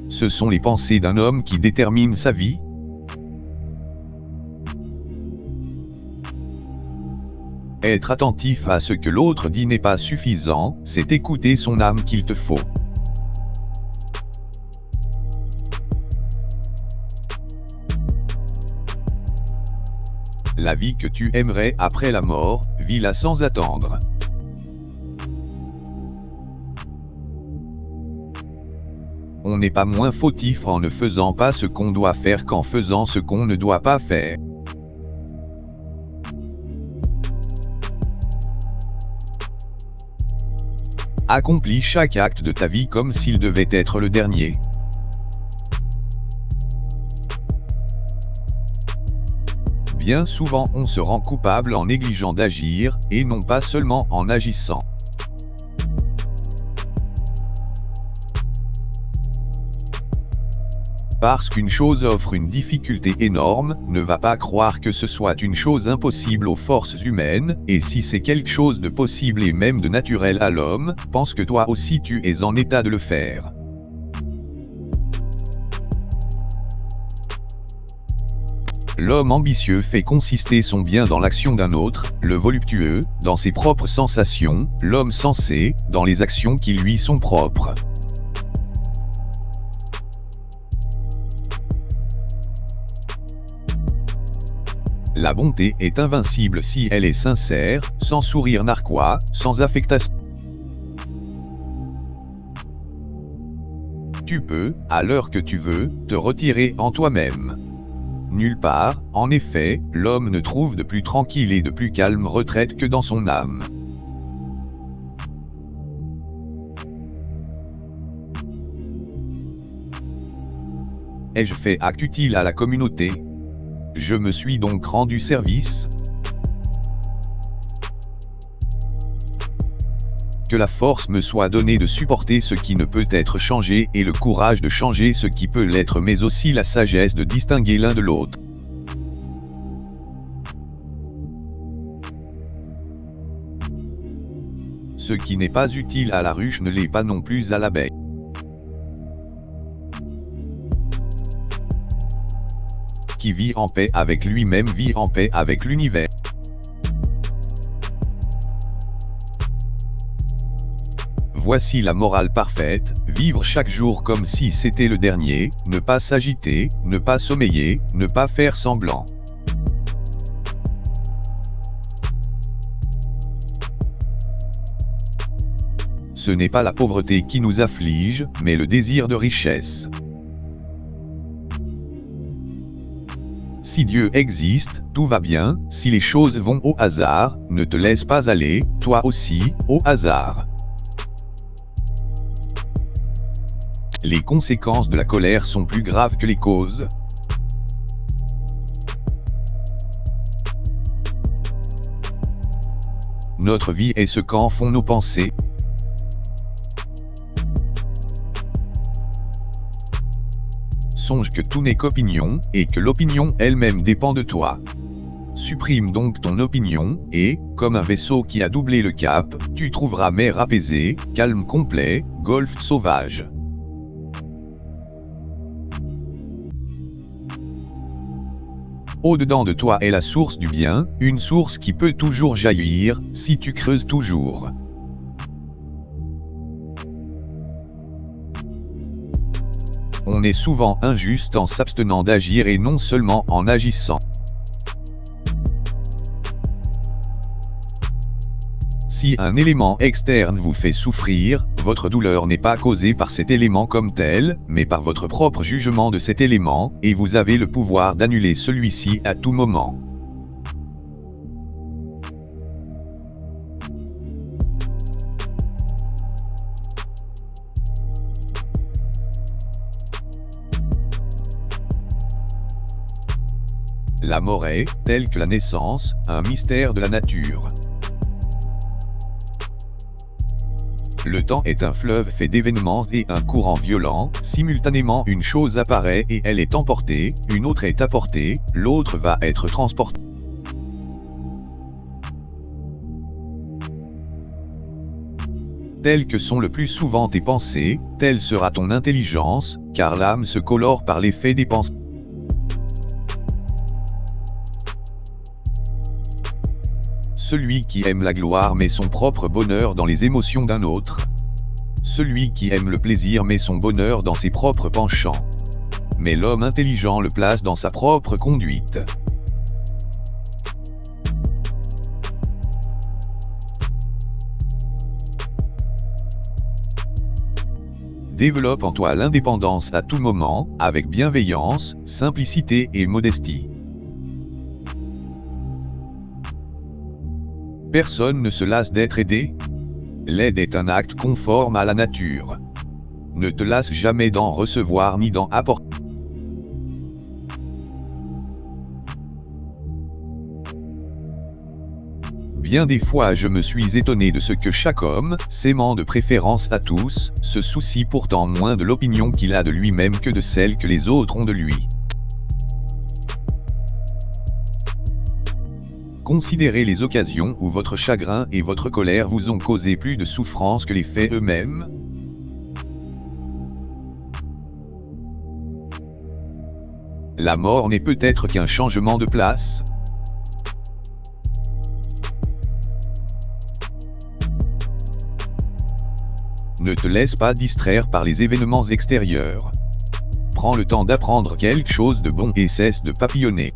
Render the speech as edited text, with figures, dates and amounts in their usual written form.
Ce sont les pensées d'un homme qui déterminent sa vie. Être attentif à ce que l'autre dit n'est pas suffisant, c'est écouter son âme qu'il te faut. La vie que tu aimerais après la mort, vis-la sans attendre. On n'est pas moins fautif en ne faisant pas ce qu'on doit faire qu'en faisant ce qu'on ne doit pas faire. Accomplis chaque acte de ta vie comme s'il devait être le dernier. Bien souvent on se rend coupable en négligeant d'agir, et non pas seulement en agissant. Parce qu'une chose offre une difficulté énorme, ne va pas croire que ce soit une chose impossible aux forces humaines, et si c'est quelque chose de possible et même de naturel à l'homme, pense que toi aussi tu es en état de le faire. L'homme ambitieux fait consister son bien dans l'action d'un autre, le voluptueux, dans ses propres sensations, l'homme sensé, dans les actions qui lui sont propres. La bonté est invincible si elle est sincère, sans sourire narquois, sans affectation. Tu peux, à l'heure que tu veux, te retirer en toi-même. Nulle part, en effet, l'homme ne trouve de plus tranquille et de plus calme retraite que dans son âme. Ai-je fait acte utile à la communauté? Je me suis donc rendu service. Que la force me soit donnée de supporter ce qui ne peut être changé et le courage de changer ce qui peut l'être, mais aussi la sagesse de distinguer l'un de l'autre. Ce qui n'est pas utile à la ruche ne l'est pas non plus à l'abeille. Qui vit en paix avec lui-même vit en paix avec l'univers. Voici la morale parfaite, vivre chaque jour comme si c'était le dernier, ne pas s'agiter, ne pas sommeiller, ne pas faire semblant. Ce n'est pas la pauvreté qui nous afflige, mais le désir de richesse. Si Dieu existe, tout va bien, si les choses vont au hasard, ne te laisse pas aller, toi aussi, au hasard. Les conséquences de la colère sont plus graves que les causes. Notre vie est ce qu'en font nos pensées. Songe que tout n'est qu'opinion, et que l'opinion elle-même dépend de toi. Supprime donc ton opinion, et, comme un vaisseau qui a doublé le cap, tu trouveras mer apaisée, calme complet, golfe sauvage. Au-dedans de toi est la source du bien, une source qui peut toujours jaillir, si tu creuses toujours. On est souvent injuste en s'abstenant d'agir et non seulement en agissant. Si un élément externe vous fait souffrir, votre douleur n'est pas causée par cet élément comme tel, mais par votre propre jugement de cet élément, et vous avez le pouvoir d'annuler celui-ci à tout moment. La mort est, telle que la naissance, un mystère de la nature. Le temps est un fleuve fait d'événements et un courant violent, simultanément une chose apparaît et elle est emportée, une autre est apportée, l'autre va être transportée. telles que sont le plus souvent tes pensées, telle sera ton intelligence, car l'âme se colore par l'effet des pensées. Celui qui aime la gloire met son propre bonheur dans les émotions d'un autre. Celui qui aime le plaisir met son bonheur dans ses propres penchants. Mais l'homme intelligent le place dans sa propre conduite. Développe en toi l'indépendance à tout moment, avec bienveillance, simplicité et modestie. Personne ne se lasse d'être aidé. L'aide est un acte conforme à la nature. Ne te lasse jamais d'en recevoir ni d'en apporter. Bien des fois je me suis étonné de ce que chaque homme, s'aimant de préférence à tous, se soucie pourtant moins de l'opinion qu'il a de lui-même que de celle que les autres ont de lui. Considérez les occasions où votre chagrin et votre colère vous ont causé plus de souffrance que les faits eux-mêmes. La mort n'est peut-être qu'un changement de place. Ne te laisse pas distraire par les événements extérieurs. Prends le temps d'apprendre quelque chose de bon et cesse de papillonner.